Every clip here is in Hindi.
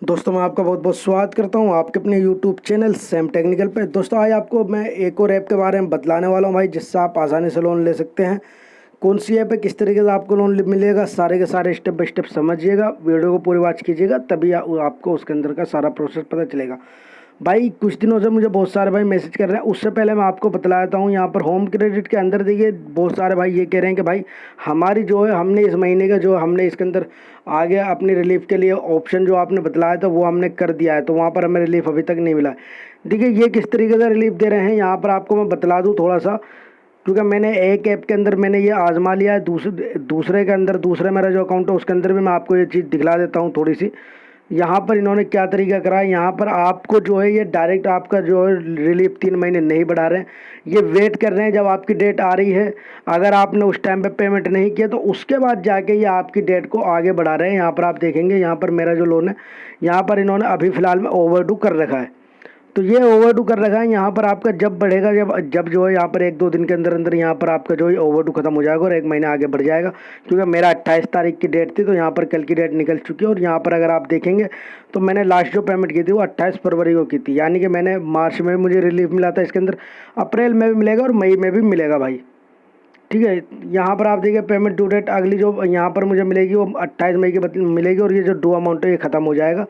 दोस्तों मैं आपका बहुत बहुत स्वागत करता हूं आपके अपने यूट्यूब चैनल सैम टेक्निकल पे। दोस्तों आज आपको मैं एक और ऐप के बारे में बतलाने वाला हूं भाई, जिससे आप आसानी से लोन ले सकते हैं। कौन सी ऐप है, किस तरीके से आपको लोन मिलेगा, सारे के सारे स्टेप बाय स्टेप समझिएगा। वीडियो को पूरी वॉच कीजिएगा, तभी आपको उसके अंदर का सारा प्रोसेस पता चलेगा। भाई कुछ दिनों से मुझे बहुत सारे भाई मैसेज कर रहे हैं। उससे पहले मैं आपको बतला देता हूँ, यहाँ पर होम क्रेडिट के अंदर देखिए बहुत सारे भाई ये कह रहे हैं कि भाई हमारी जो है हमने इस महीने का जो हमने इसके अंदर आगे अपनी रिलीफ के लिए ऑप्शन जो आपने बतलाया था वो हमने कर दिया है, तो वहाँ पर हमें रिलीफ अभी तक नहीं मिला है। देखिए ये किस तरीके से रिलीफ दे रहे हैं, यहाँ पर आपको मैं बतला दूँ थोड़ा सा, क्योंकि मैंने एक ऐप के अंदर मैंने ये आजमा लिया है। दूसरे के अंदर दूसरे मेरा जो अकाउंट है उसके अंदर भी मैं आपको ये चीज़ दिखला देता हूँ थोड़ी सी। यहाँ पर इन्होंने क्या तरीका करा है, यहाँ पर आपको जो है ये डायरेक्ट आपका जो है रिलीफ 3 महीने नहीं बढ़ा रहे हैं, ये वेट कर रहे हैं जब आपकी डेट आ रही है। अगर आपने उस टाइम पे पेमेंट नहीं किया तो उसके बाद जाके ये आपकी डेट को आगे बढ़ा रहे हैं। यहाँ पर आप देखेंगे, यहाँ पर मेरा जो लोन है यहाँ पर इन्होंने अभी फ़िलहाल में ओवरड्यू कर रखा है, तो ये ओवरड्यू कर रखा है। यहाँ पर आपका जब बढ़ेगा, जब जब जो है यहाँ पर 1-2 दिन के अंदर अंदर यहाँ पर आपका जो है ओवरड्यू खत्म हो जाएगा और 1 महीना आगे बढ़ जाएगा। क्योंकि मेरा 28 तारीख की डेट थी, तो यहाँ पर कल की डेट निकल चुकी है। और यहाँ पर अगर आप देखेंगे तो मैंने लास्ट जो पेमेंट की थी वो 28 फरवरी को की थी, यानी कि मैंने मार्च में मुझे रिलीफ मिला था, इसके अंदर अप्रैल में भी मिलेगा और मई में भी मिलेगा भाई। ठीक है, यहाँ पर आप देखिए पेमेंट ड्यू डेट अगली जो यहाँ पर मुझे मिलेगी वो 28 मई की मिलेगी, और ये जो ड्यू अमाउंट है ये ख़त्म हो जाएगा,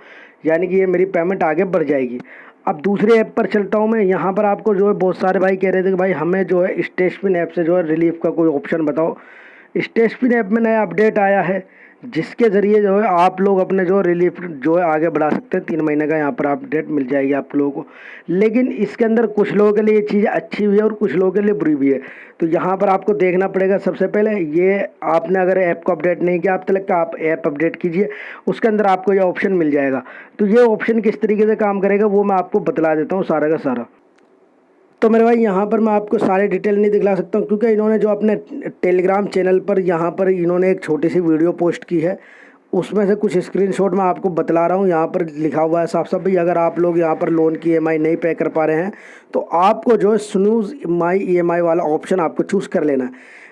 यानी कि ये मेरी पेमेंट आगे बढ़ जाएगी। अब दूसरे ऐप पर चलता हूँ मैं। यहाँ पर आपको जो है बहुत सारे भाई कह रहे थे कि भाई हमें जो है स्टेशपिन ऐप से जो है रिलीफ का कोई ऑप्शन बताओ। स्टेशपिन ऐप में नया अपडेट आया है, जिसके ज़रिए जो है आप लोग अपने जो रिलीफ जो है आगे बढ़ा सकते हैं। 3 महीने का यहाँ पर अपडेट मिल जाएगी आप लोगों को। लेकिन इसके अंदर कुछ लोगों के लिए ये चीज़ अच्छी भी है और कुछ लोगों के लिए बुरी भी है। तो यहाँ पर आपको देखना पड़ेगा। सबसे पहले ये आपने अगर ऐप को अपडेट नहीं किया अब तक, आप ऐप अपडेट कीजिए, उसके अंदर आपको ये ऑप्शन मिल जाएगा। तो ये ऑप्शन किस तरीके से काम करेगा वो मैं आपको बतला देता हूँ सारा का सारा। तो मेरे भाई यहाँ पर मैं आपको सारे डिटेल नहीं दिखला सकता हूँ, क्योंकि इन्होंने जो अपने टेलीग्राम चैनल पर यहाँ पर इन्होंने एक छोटी सी वीडियो पोस्ट की है, उसमें से कुछ स्क्रीनशॉट मैं आपको बतला रहा हूँ। यहाँ पर लिखा हुआ है साफ साफ भाई, अगर आप लोग यहाँ पर लोन की EMI नहीं पे कर पा रहे हैं तो आपको जो है स्नूज माई EMI वाला ऑप्शन आपको चूज़ कर लेना है।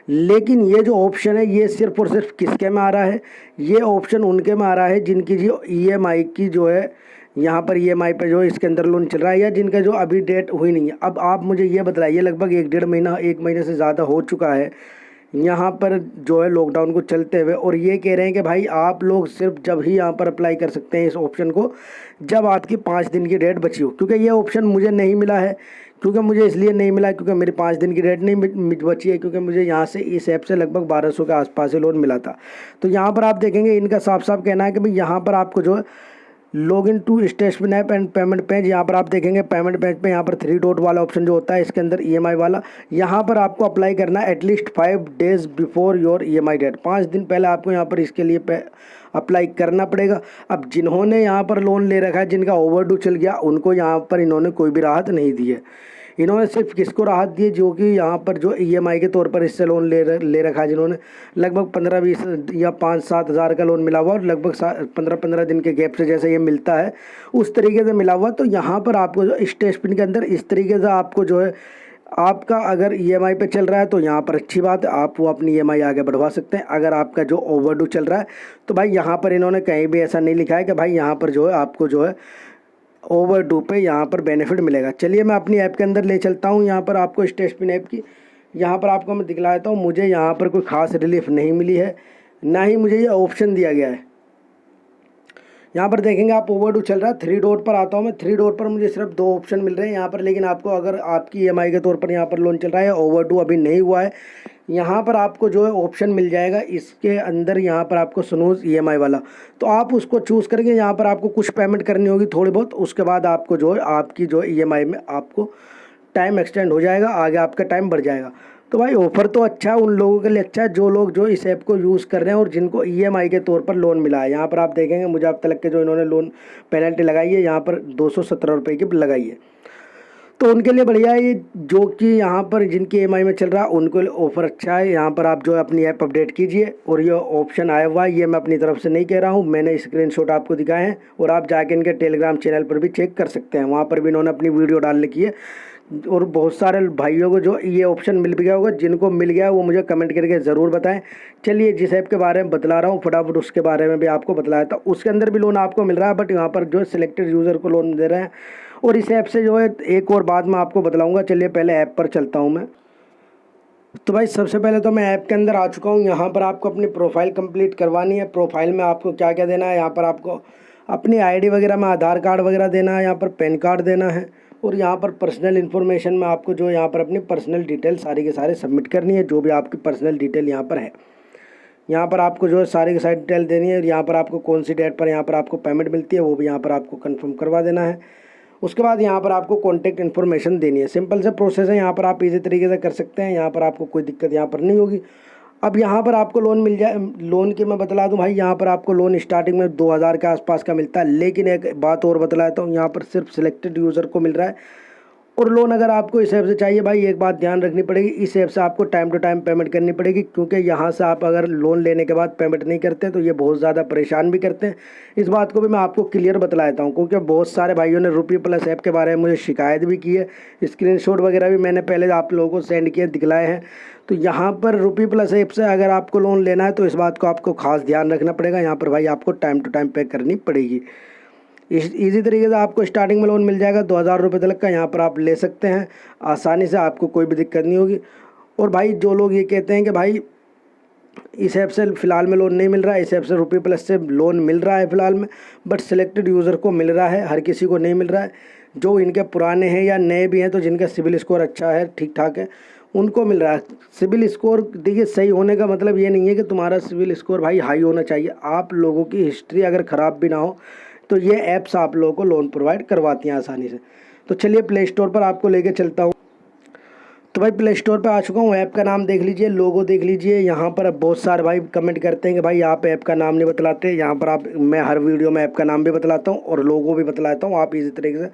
लेकिन ये जो ऑप्शन है ये सिर्फ और सिर्फ किसके में आ रहा है, ये ऑप्शन उनके में आ रहा है जिनकी जो EMI की जो है यहाँ पर EMI पे जो इसके अंदर लोन चल रहा है, या जिनका जो अभी डेट हुई नहीं है। अब आप मुझे ये बताइए, लगभग 1-1.5 महीने से ज़्यादा हो चुका है यहाँ पर जो है लॉकडाउन को चलते हुए, और ये कह रहे हैं कि भाई आप लोग सिर्फ जब ही यहाँ पर अप्लाई कर सकते हैं इस ऑप्शन को जब आपकी 5 दिन की डेट बची हो। क्योंकि ये ऑप्शन मुझे नहीं मिला है, क्योंकि मुझे इसलिए नहीं मिला क्योंकि मेरी 5 दिन की डेट नहीं बची है, क्योंकि मुझे यहाँ से इस ऐप से लगभग 1200 के आसपास ही लोन मिला था। तो यहाँ पर आप देखेंगे इनका साफ साफ कहना है कि भाई यहाँ पर आपको जो है लॉग इन टू स्टेशपिन ऐप एंड पेमेंट पेज, यहाँ पर आप देखेंगे पेमेंट पेज पे यहाँ पर 3 डॉट वाला ऑप्शन जो होता है इसके अंदर EMI वाला, यहाँ पर आपको अप्लाई करना है at least 5 days before your EMI date. 5 दिन पहले आपको यहाँ पर इसके लिए अप्लाई करना पड़ेगा। अब जिन्होंने यहाँ पर लोन ले रखा है, जिनका ओवरड्यू चल गया, उनको यहाँ पर इन्होंने कोई भी राहत नहीं दी है। इन्होंने सिर्फ किसको राहत दी है, जो कि यहाँ पर जो EMI के तौर पर इससे लोन ले रखा है, जिन्होंने लगभग 15-20 या 5-7 हज़ार का लोन मिला हुआ और लगभग 15-15 दिन के गैप से जैसे ये मिलता है उस तरीके से मिला हुआ। तो यहाँ पर आपको जो स्टेशपिन के अंदर इस तरीके से आपको जो है आपका अगर EMI पे चल रहा है तो यहाँ पर अच्छी बात है, आप वो अपनी EMI आगे बढ़वा सकते हैं। अगर आपका जो ओवरड्यू चल रहा है तो भाई यहाँ पर इन्होंने कहीं भी ऐसा नहीं लिखा है कि भाई यहाँ पर जो है आपको जो है ओवरड्यू पे यहाँ पर बेनिफिट मिलेगा। चलिए मैं अपनी ऐप के अंदर ले चलता हूँ। यहाँ पर आपको स्टेशपिन ऐप की यहाँ पर आपको मैं दिखला देता हूँ। मुझे यहाँ पर कोई ख़ास रिलीफ नहीं मिली है, ना ही मुझे ये ऑप्शन दिया गया है। यहाँ पर देखेंगे आप ओवरड्यू चल रहा है, 3 डॉट पर आता हूँ मैं। 3 डॉट पर मुझे सिर्फ 2 ऑप्शन मिल रहे हैं यहाँ पर। लेकिन आपको अगर आपकी EMI के तौर पर यहाँ पर लोन चल रहा है, ओवरड्यू अभी नहीं हुआ है, यहाँ पर आपको जो है ऑप्शन मिल जाएगा इसके अंदर, यहाँ पर आपको स्नूज EMI वाला, तो आप उसको चूज़ करके यहाँ पर आपको कुछ पेमेंट करनी होगी थोड़ी बहुत। उसके बाद आपको जो है आपकी जो EMI में आपको टाइम एक्सटेंड हो जाएगा, आगे आपका टाइम बढ़ जाएगा। तो भाई ऑफ़र तो अच्छा है, उन लोगों के लिए अच्छा है जो लोग जो इस ऐप को यूज़ कर रहे हैं और जिनको EMI के तौर पर लोन मिला है। यहाँ पर आप देखेंगे मुझे अब तक के जो इन्होंने लोन पेनल्टी लगाई है यहाँ पर 217 रुपये की लगाई है, तो उनके लिए बढ़िया है ये। जो कि यहाँ पर जिनकी EMI में चल रहा है उनको ऑफ़र अच्छा है। यहाँ पर आप जो है अपनी ऐप अपडेट कीजिए, और ये ऑप्शन आया हुआ है, ये मैं अपनी तरफ से नहीं कह रहा हूँ, मैंने स्क्रीनशॉट आपको दिखाए हैं, और आप जाके इनके टेलीग्राम चैनल पर भी चेक कर सकते हैं। वहाँ पर भी इन्होंने अपनी वीडियो डाल रखी है और बहुत सारे भाइयों को जो ये ऑप्शन मिल भी गया होगा, जिनको मिल गया वो मुझे कमेंट करके ज़रूर बताएं। चलिए जिस ऐप के बारे में बतला रहा हूँ फटाफट उसके बारे में भी आपको बतलाया था। उसके अंदर भी लोन आपको मिल रहा है, बट यहाँ पर जो सिलेक्टेड यूज़र को लोन दे रहे हैं। और इस ऐप से जो है एक और बात मैं आपको बतलाऊँगा। चलिए पहले ऐप पर चलता हूँ मैं। तो भाई सबसे पहले तो मैं ऐप के अंदर आ चुका हूँ। यहाँ पर आपको अपनी प्रोफाइल कंप्लीट करवानी है। प्रोफाइल में आपको क्या क्या देना है, यहाँ पर आपको अपनी आईडी वगैरह में आधार कार्ड वगैरह देना है, यहाँ पर पैन कार्ड देना है। और यहाँ पर पर्सनल इन्फॉर्मेशन में आपको जो यहाँ पर अपनी पर्सनल डिटेल सारी के सारे सबमिट करनी है, जो भी आपकी पर्सनल डिटेल यहाँ पर है। यहाँ पर आपको जो है सारी की सारी डिटेल देनी है। और यहाँ पर आपको कौन सी डेट पर यहाँ पर आपको पेमेंट मिलती है वो भी यहाँ पर आपको कंफर्म करवा देना है। उसके बाद यहाँ पर आपको कॉन्टैक्ट इन्फॉर्मेशन देनी है। सिंपल से प्रोसेस है, यहाँ पर आप इजी तरीके से कर सकते हैं। यहाँ पर आपको कोई दिक्कत यहाँ पर नहीं होगी। अब यहाँ पर आपको लोन मिल जाए। लोन की मैं बतला दूँ भाई, यहाँ पर आपको लोन स्टार्टिंग में 2000 के आसपास का मिलता है। लेकिन एक बात और बतला देता हूँ, यहाँ पर सिर्फ सिलेक्टेड यूज़र को मिल रहा है। और लोन अगर आपको इस ऐप से चाहिए भाई, एक बात ध्यान रखनी पड़ेगी, इस ऐप से आपको टाइम टू टाइम पेमेंट करनी पड़ेगी। क्योंकि यहाँ से आप अगर लोन लेने के बाद पेमेंट नहीं करते तो ये बहुत ज़्यादा परेशान भी करते हैं। इस बात को भी मैं आपको क्लियर बतला देता हूँ, क्योंकि बहुत सारे भाइयों ने रुपी प्लस ऐप के बारे में मुझे शिकायत भी की है। स्क्रीनशॉट वगैरह भी मैंने पहले आप लोगों को सेंड किए, दिखलाए हैं। तो यहाँ पर रुपी प्लस ऐप से अगर आपको लोन लेना है तो इस बात को आपको खास ध्यान रखना पड़ेगा। यहाँ पर भाई आपको टाइम टू टाइम पे करनी पड़ेगी। इजी तरीके से आपको स्टार्टिंग में लोन मिल जाएगा 2000 रुपये तक का। यहाँ पर आप ले सकते हैं आसानी से, आपको कोई भी दिक्कत नहीं होगी। और भाई जो लोग ये कहते हैं कि भाई इस ऐप से फ़िलहाल में लोन नहीं मिल रहा है, इस ऐप से रुपी प्लस से लोन मिल रहा है फ़िलहाल में, बट सिलेक्टेड यूज़र को मिल रहा है, हर किसी को नहीं मिल रहा है। जो इनके पुराने हैं या नए भी हैं, तो जिनका सिबिल स्कोर अच्छा है, ठीक ठाक है, उनको मिल रहा है। सिबिल स्कोर देखिए, सही होने का मतलब ये नहीं है कि तुम्हारा सिबिल स्कोर भाई हाई होना चाहिए। आप लोगों की हिस्ट्री अगर ख़राब भी ना हो तो ये ऐप्स आप लोगों को लोन प्रोवाइड करवाती हैं आसानी से। तो चलिए प्ले स्टोर पर आपको लेके चलता हूँ। तो भाई प्ले स्टोर पर आ चुका हूँ। ऐप का नाम देख लीजिए, लोगो देख लीजिए। यहाँ पर अब बहुत सारे भाई कमेंट करते हैं कि भाई आप ऐप का नाम नहीं बतलाते। यहाँ पर आप, मैं हर वीडियो में ऐप का नाम भी बतलाता हूँ और लोगो भी बतलाता हूँ। आप इसी तरीके से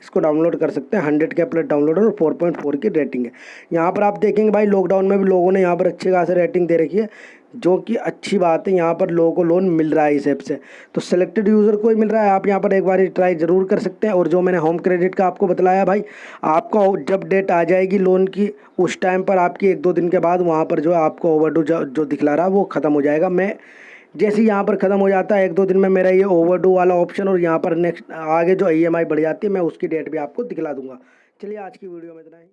इसको डाउनलोड कर सकते हैं। 100 के प्लस डाउनलोड और 4.4 की रेटिंग है। यहाँ पर आप देखेंगे भाई, लॉकडाउन में भी लोगों ने यहाँ पर अच्छी खासी रेटिंग दे रखी है, जो कि अच्छी बात है। यहाँ पर लोगों को लोन मिल रहा है इस ऐप से, तो सिलेक्टेड यूज़र को ही मिल रहा है। आप यहाँ पर एक बार ट्राई ज़रूर कर सकते हैं। और जो मैंने होम क्रेडिट का आपको बतलाया भाई, आपको जब डेट आ जाएगी लोन की, उस टाइम पर आपकी 1-2 दिन के बाद वहाँ पर जो है आपको ओवरड्यू जो दिखला रहा है वो ख़त्म हो जाएगा। मैं जैसे यहाँ पर ख़त्म हो जाता है 1-2 दिन में मेरा ये ओवरड्यू वाला ऑप्शन, और यहाँ पर नेक्स्ट आगे जो EMI बढ़ जाती है, मैं उसकी डेट भी आपको दिखला दूँगा। चलिए आज की वीडियो में इतना ही।